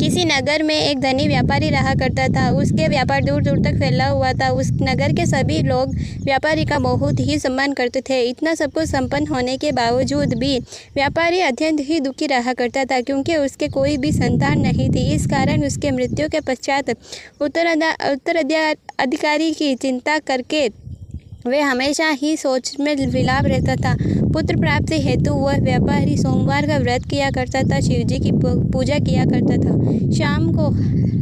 किसी नगर में एक धनी व्यापारी रहा करता था। उसके व्यापार दूर दूर तक फैला हुआ था। उस नगर के सभी लोग व्यापारी का बहुत ही सम्मान करते थे। इतना सब कुछ संपन्न होने के बावजूद भी व्यापारी अत्यंत ही दुखी रहा करता था, क्योंकि उसके कोई भी संतान नहीं थी। इस कारण उसके मृत्यु के पश्चात उत्तराधिकारी की चिंता करके वह हमेशा ही सोच में विलाप रहता था। पुत्र प्राप्ति हेतु वह व्यापारी सोमवार का व्रत किया करता था, शिवजी की पूजा किया करता था। शाम को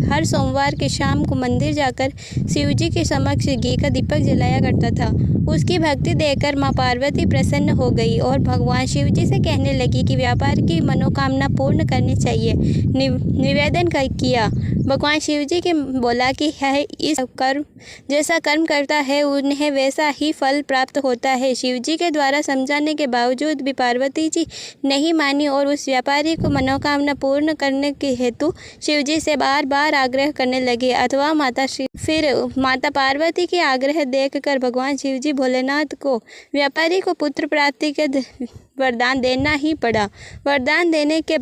हर सोमवार के शाम को मंदिर जाकर शिवजी के समक्ष घी का दीपक जलाया करता था। उसकी भक्ति देखकर माँ पार्वती प्रसन्न हो गई और भगवान शिवजी से कहने लगी कि व्यापार की मनोकामना पूर्ण करनी चाहिए। निवेदन किया। भगवान शिवजी के बोला कि है इस कर्म जैसा कर्म करता है उन्हें वैसा ही फल प्राप्त होता है। शिवजी के द्वारा समझाने के बावजूद भी पार्वती जी नहीं मानी और उस व्यापारी को मनोकामना पूर्ण करने के हेतु शिवजी से बार बार आग्रह करने लगे। अथवा माता पार्वती के आग्रह देखकर भगवान शिवजी भोलेनाथ को व्यापारी को पुत्र प्राप्ति के वरदान देना ही पड़ा। वरदान देने के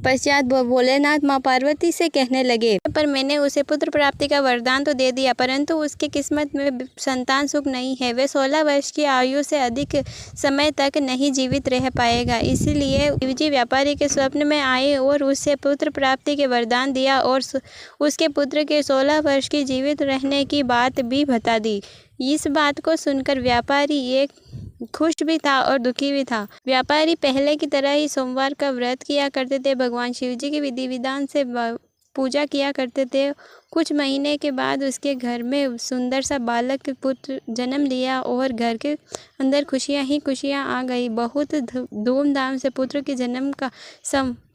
पश्चात भोलेनाथ माँ पार्वती से कहने लगे, पर मैंने उसे पुत्र प्राप्ति का वरदान तो दे दिया, परंतु उसकी किस्मत में संतान सुख नहीं है। वह 16 वर्ष की आयु से अधिक समय तक नहीं जीवित रह पाएगा। इसलिए शिवजी व्यापारी के स्वप्न में आए और उसे पुत्र प्राप्ति के वरदान दिया और उसके पुत्र के 16 वर्ष की जीवित रहने की बात भी बता दी। इस बात को सुनकर व्यापारी एक खुश भी था और दुखी भी था। व्यापारी पहले की तरह ही सोमवार का व्रत किया करते थे, भगवान शिवजी की विधि विधान से पूजा किया करते थे। कुछ महीने के बाद उसके घर में सुंदर सा बालक पुत्र जन्म लिया और घर के अंदर खुशियां ही खुशियां आ गई। बहुत धूमधाम से पुत्र के जन्म का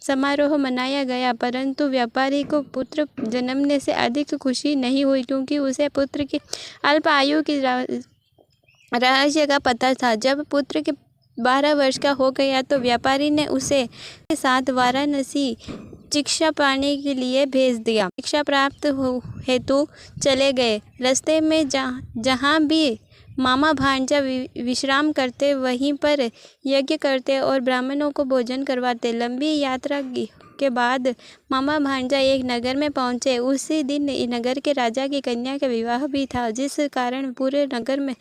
समारोह मनाया गया, परंतु व्यापारी को पुत्र जन्मने से अधिक खुशी नहीं हुई, क्योंकि उसे पुत्र की अल्प आयु की रहस्य का पता था। जब पुत्र के 12 वर्ष का हो गया तो व्यापारी ने उसे के साथ वाराणसी शिक्षा पाने के लिए भेज दिया। शिक्षा प्राप्त हेतु चले गए। रास्ते में जहाँ भी मामा भांजा विश्राम करते वहीं पर यज्ञ करते और ब्राह्मणों को भोजन करवाते। लंबी यात्रा के बाद मामा भांजा एक नगर में पहुंचे। उसी दिन नगर के राजा की कन्या का विवाह भी था, जिस कारण पूरे नगर में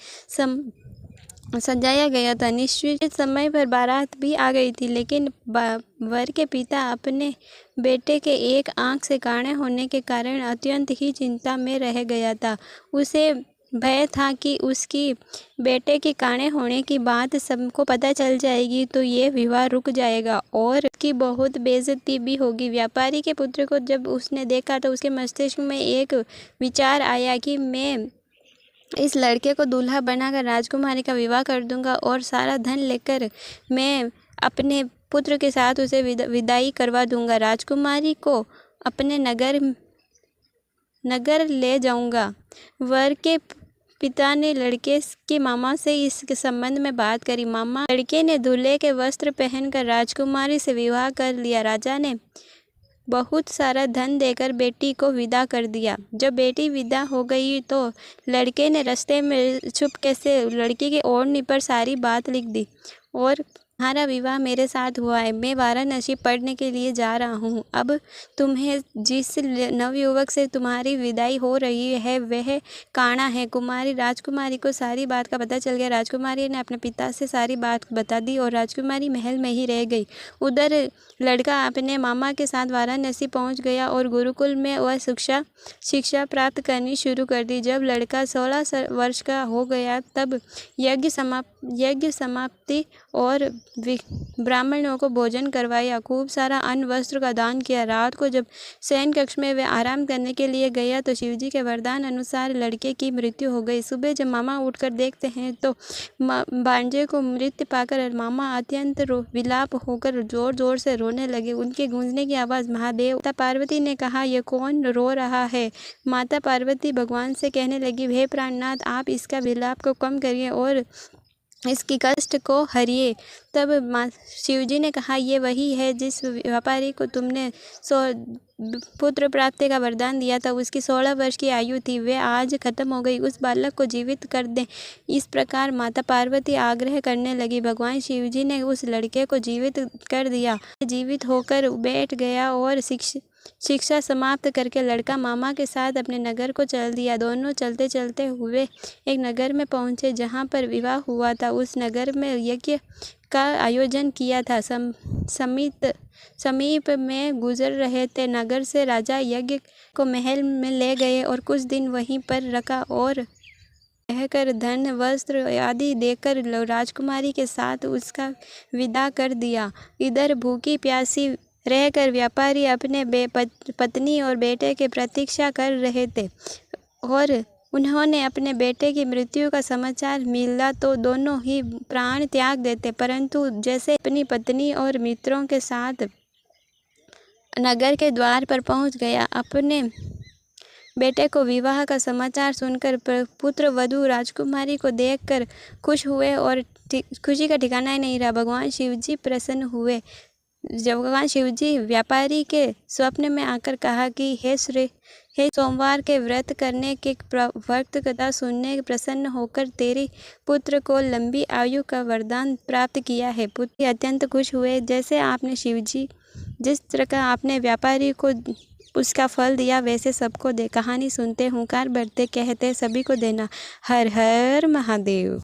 सजाया गया था। निश्चित समय पर बारात भी आ गई थी, लेकिन वर के पिता अपने बेटे के एक आंख से काणे होने के कारण अत्यंत ही चिंता में रह गया था। उसे भय था कि उसकी बेटे के काणे होने की बात सबको पता चल जाएगी तो ये विवाह रुक जाएगा और उसकी बहुत बेइज्जती भी होगी। व्यापारी के पुत्र को जब उसने देखा तो उसके मस्तिष्क में एक विचार आया कि मैं इस लड़के को दूल्हा बनाकर राजकुमारी का विवाह कर दूंगा और सारा धन लेकर मैं अपने पुत्र के साथ उसे विदाई करवा दूंगा। राजकुमारी को अपने नगर ले जाऊंगा। वर के पिता ने लड़के के मामा से इस संबंध में बात करी। मामा लड़के ने दूल्हे के वस्त्र पहनकर राजकुमारी से विवाह कर लिया। राजा ने बहुत सारा धन देकर बेटी को विदा कर दिया। जब बेटी विदा हो गई तो लड़के ने रास्ते में चुपके से लड़की के ओढ़नी पर सारी बात लिख दी और तुम्हारा विवाह मेरे साथ हुआ है। मैं वाराणसी पढ़ने के लिए जा रहा हूँ। अब तुम्हें जिस नवयुवक से तुम्हारी विदाई हो रही है वह काणा है। राजकुमारी को सारी बात का पता चल गया। राजकुमारी ने अपने पिता से सारी बात बता दी और राजकुमारी महल में ही रह गई। उधर लड़का अपने मामा के साथ वाराणसी पहुँच गया और गुरुकुल में वह शिक्षा प्राप्त करनी शुरू कर दी। जब लड़का 16 वर्ष का हो गया तब यज्ञ समाप्ति और ब्राह्मणों को भोजन करवाया। खूब सारा अन्न वस्त्र का दान किया। रात को जब शयन कक्ष में वे आराम करने के लिए गया तो शिवजी के वरदान अनुसार लड़के की मृत्यु हो गई। सुबह जब मामा उठकर देखते हैं तो भांजे को मृत पाकर मामा अत्यंत विलाप होकर जोर जोर से रोने लगे। उनके गूंजने की आवाज़ महादेव। माता पार्वती ने कहा, यह कौन रो रहा है? माता पार्वती भगवान से कहने लगी, हे प्राणनाथ, आप इसका विलाप को कम करिए और इसकी कष्ट को हरिए। तब शिवजी ने कहा, ये वही है जिस व्यापारी को तुमने पुत्र प्राप्ति का वरदान दिया था। उसकी 16 वर्ष की आयु थी, वे आज खत्म हो गई। उस बालक को जीवित कर दें। इस प्रकार माता पार्वती आग्रह करने लगी। भगवान शिवजी ने उस लड़के को जीवित कर दिया। जीवित होकर बैठ गया और शिक्षा समाप्त करके लड़का मामा के साथ अपने नगर को चल दिया। दोनों चलते चलते हुए एक नगर में पहुँचे जहाँ पर विवाह हुआ था। उस नगर में यज्ञ का आयोजन किया था। समीप में गुजर रहे थे। नगर से राजा यज्ञ को महल में ले गए और कुछ दिन वहीं पर रखा और रहकर धन वस्त्र आदि देकर राजकुमारी के साथ उसका विदा कर दिया। इधर भूखी प्यासी रहकर व्यापारी अपने पत्नी और बेटे की प्रतीक्षा कर रहे थे और उन्होंने अपने बेटे की मृत्यु का समाचार मिला तो दोनों ही प्राण त्याग देते, परंतु जैसे अपनी पत्नी और मित्रों के साथ नगर के द्वार पर पहुंच गया, अपने बेटे को विवाह का समाचार सुनकर पुत्र वधू राजकुमारी को देखकर खुश हुए और खुशी का ठिकाना ही नहीं रहा। भगवान शिवजी प्रसन्न हुए। जब भगवान शिवजी व्यापारी के स्वप्न में आकर कहा कि हे सोमवार के व्रत करने के वक्त कथा सुनने प्रसन्न होकर तेरे पुत्र को लंबी आयु का वरदान प्राप्त किया है। पुत्र अत्यंत खुश हुए। जैसे आपने शिवजी जिस तरह का आपने व्यापारी को उसका फल दिया वैसे सबको दे। कहानी सुनते हुंकार भरते कहते सभी को देना। हर हर महादेव।